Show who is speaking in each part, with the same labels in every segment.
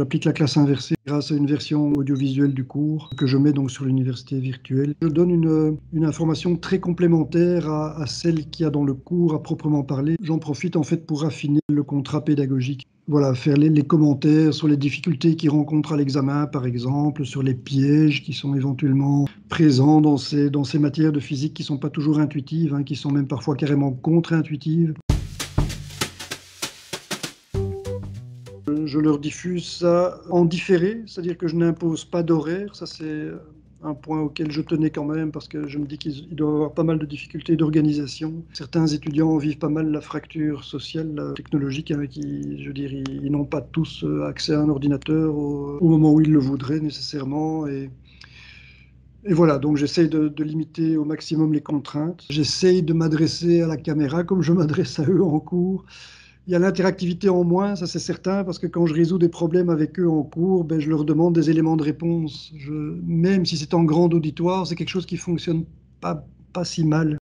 Speaker 1: J'applique la classe inversée grâce à une version audiovisuelle du cours que je mets donc sur l'université virtuelle. Je donne une information très complémentaire à celle qu'il y a dans le cours à proprement parler. J'en profite en fait pour affiner le contrat pédagogique. Voilà, faire les commentaires sur les difficultés qu'ils rencontrent à l'examen, par exemple, sur les pièges qui sont éventuellement présents dans ces matières de physique qui ne sont pas toujours intuitives, qui sont même parfois carrément contre-intuitives. Je leur diffuse ça en différé, c'est-à-dire que je n'impose pas d'horaire. Ça, c'est un point auquel je tenais quand même parce que je me dis qu'il doit y avoir pas mal de difficultés d'organisation. Certains étudiants vivent pas mal la fracture sociale, technologique, qui, je veux dire, ils n'ont pas tous accès à un ordinateur au moment où ils le voudraient nécessairement. Et voilà, donc j'essaye de limiter au maximum les contraintes. J'essaye de m'adresser à la caméra comme je m'adresse à eux en cours. Il y a l'interactivité en moins, ça c'est certain, parce que quand je résous des problèmes avec eux en cours, ben, je leur demande des éléments de réponse. Même si c'est en grand auditoire, c'est quelque chose qui fonctionne pas si mal.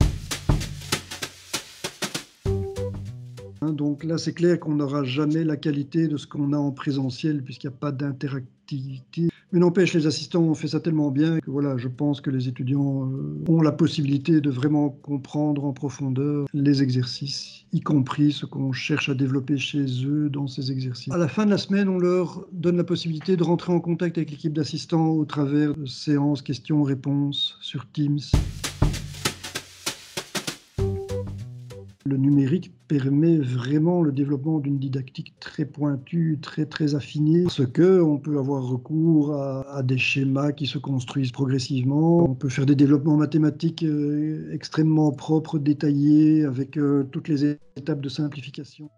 Speaker 1: Donc là, c'est clair qu'on n'aura jamais la qualité de ce qu'on a en présentiel, puisqu'il n'y a pas d'interactivité. Mais n'empêche, les assistants ont fait ça tellement bien que voilà, je pense que les étudiants ont la possibilité de vraiment comprendre en profondeur les exercices, y compris ce qu'on cherche à développer chez eux dans ces exercices. À la fin de la semaine, on leur donne la possibilité de rentrer en contact avec l'équipe d'assistants au travers de séances questions-réponses sur Teams. Le numérique permet vraiment le développement d'une didactique très pointue, très affinée, parce qu'on peut avoir recours à des schémas qui se construisent progressivement. On peut faire des développements mathématiques extrêmement propres, détaillés, avec toutes les étapes de simplification.